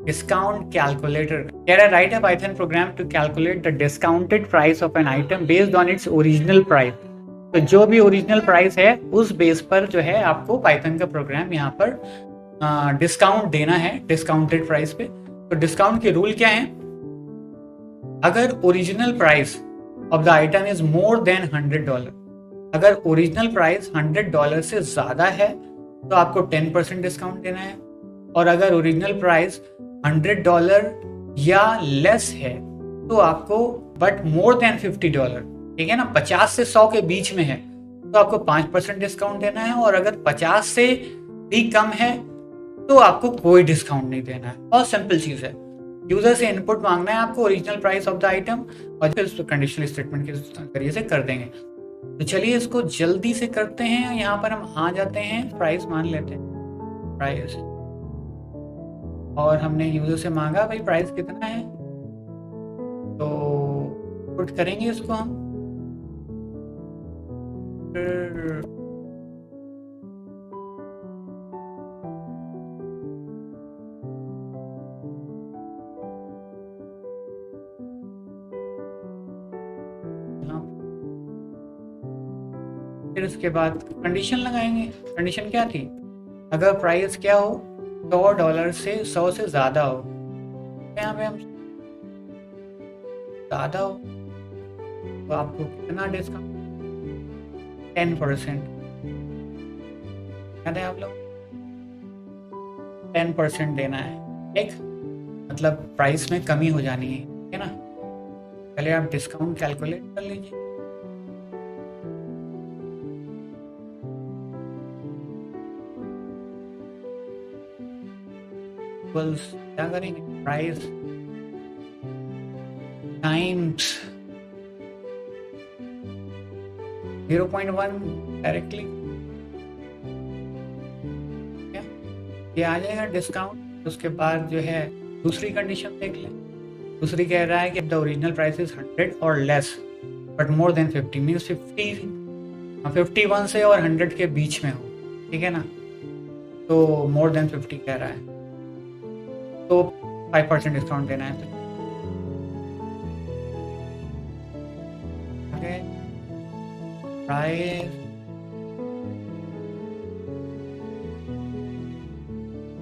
Discount calculator कह रहा है write a Python program to calculate the discounted price of an item based on its original price. तो जो भी original price है उस बेस पर जो है आपको पाइथन का प्रोग्राम यहाँ पर डिस्काउंट देना है डिस्काउंटेड प्राइस पे। तो डिस्काउंट के रूल क्या है? अगर original price of the item is more than $100, अगर ओरिजिनल प्राइस $100 से ज्यादा है तो आपको 10% डिस्काउंट देना है, और अगर ओरिजिनल प्राइस $100 या लेस है तो आपको बट मोर देन $50, ठीक है ना, 50 से 100 के बीच में है तो आपको 5% डिस्काउंट देना है, और अगर 50 से भी कम है तो आपको कोई डिस्काउंट नहीं देना है। बहुत सिंपल चीज है। यूजर से इनपुट मांगना है आपको original price of the item, और फिर उसको कंडीशनल स्टेटमेंट के जरिए से कर देंगे। तो चलिए इसको जल्दी से करते हैं। यहाँ पर हम आ जाते हैं, प्राइस मान लेते हैं प्राइस, और हमने यूजर से मांगा भाई प्राइस कितना है, तो पुट करेंगे इसको हम। फिर उसके बाद कंडीशन लगाएंगे। कंडीशन क्या थी? अगर प्राइस क्या हो, $100 से 100 से ज्यादा हो, यहाँ पे हम ज्यादा हो तो आपको कितना डिस्काउंट? 10%। याद है आप लोग? 10% देना है, ठीक, मतलब प्राइस में कमी हो जानी है ना। पहले आप डिस्काउंट कैलकुलेट कर लीजिए। क्या करेंगे? प्राइस टाइम्स 0.1 डायरेक्टली ये आ जाएगा डिस्काउंट। उसके बाद जो है दूसरी कंडीशन देख लें। दूसरी कह रहा है कि द ओरिजिनल प्राइस इज 100 और less but more than 50, means 51 से और 100 के बीच में हो, ठीक है ना, तो मोर देन 50 कह रहा है तो 5% डिस्काउंट देना है। प्राइस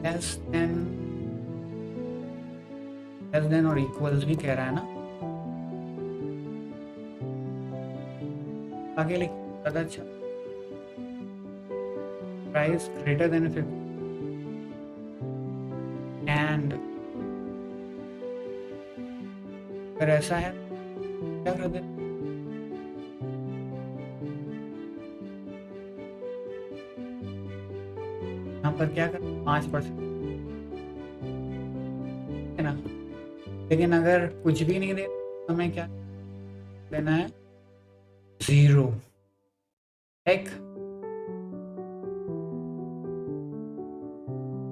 लेस देन और इक्वल्स भी कह रहा है ना। आगे लिख ज़्यादा अच्छा, प्राइस ग्रेटर देन 50 एंड अगर ऐसा है क्या कर दे? यहाँ पर क्या कर 5% है ना, लेकिन अगर कुछ भी नहीं दे तो हमें क्या देना है? 0, ठीक।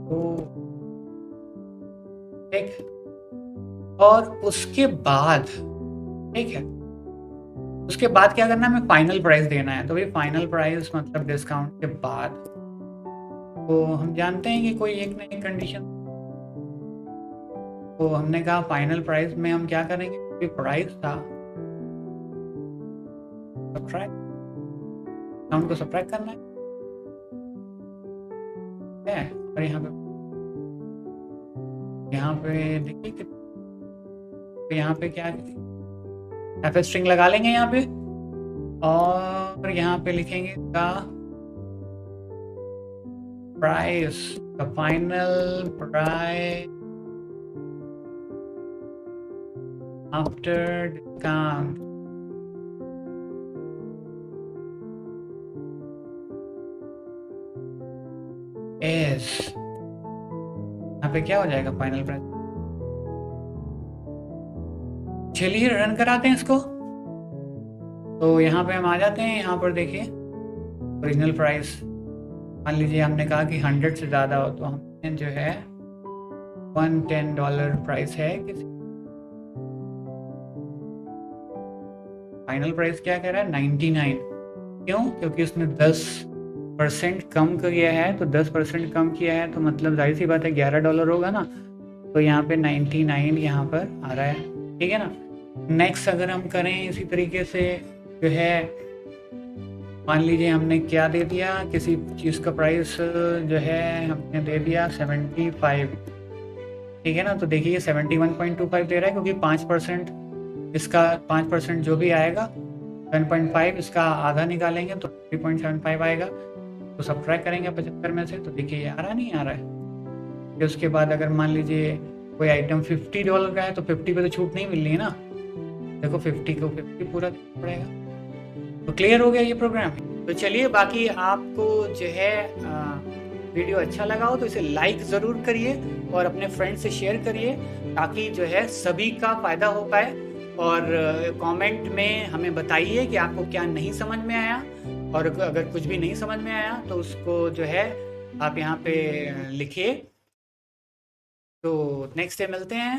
तो ठीक, और उसके बाद ठीक है, उसके बाद क्या करना है? हमें फाइनल प्राइस देना है। तो भाई फाइनल प्राइस मतलब डिस्काउंट के बाद, तो हम जानते हैं कि कोई एक नई कंडीशन, तो हमने कहा फाइनल प्राइस में हम क्या करेंगे? क्योंकि प्राइस था सब्ट्रैक्ट, डिस्काउंट को सब्ट्रैक्ट करना है। और यहाँ पे देखिए कि तो यहाँ पे क्या एफ स्ट्रिंग लगा लेंगे यहाँ पे, और यहाँ पे लिखेंगे का price, the final price after discount is, यहाँ पे क्या हो जाएगा? Final price. चलिए रन कराते हैं इसको। तो यहाँ पे हम आ जाते हैं, यहाँ पर देखिए ओरिजिनल प्राइस मान लीजिए हमने कहा कि 100 से ज़्यादा हो, तो हमने जो है $110 प्राइस है किसी, फाइनल प्राइस क्या कह रहा है? 99। क्यों? क्योंकि उसने 10% कम किया है, तो 10% कम किया है तो मतलब जाहिर सी बात है $11 होगा ना। तो यहाँ पे 99 यहाँ पर आ रहा है, ठीक है ना। नेक्स्ट अगर हम करें इसी तरीके से जो है, मान लीजिए हमने क्या दे दिया, किसी चीज़ का प्राइस जो है हमने दे दिया 75, ठीक है ना। तो देखिए 71.25 दे रहा है, क्योंकि 5% इसका 5% जो भी आएगा 7.5 इसका आधा निकालेंगे तो 3.75 आएगा। तो सब्ट्रैक्ट करेंगे 75 में से, तो देखिए ये आ रहा नहीं आ रहा है। फिर उसके बाद अगर मान लीजिए कोई आइटम $50 का है तो 50 पे तो छूट नहीं मिल रही है ना, देखो 50 को 50 पूरा देना पड़ेगा। तो क्लियर हो गया ये प्रोग्राम। तो चलिए, बाकी आपको जो है वीडियो अच्छा लगा हो तो इसे लाइक ज़रूर करिए और अपने फ्रेंड से शेयर करिए, ताकि जो है सभी का फ़ायदा हो पाए। और कमेंट में हमें बताइए कि आपको क्या नहीं समझ में आया, और अगर कुछ भी नहीं समझ में आया तो उसको जो है आप यहाँ पे लिखिए। तो नेक्स्ट डे मिलते हैं।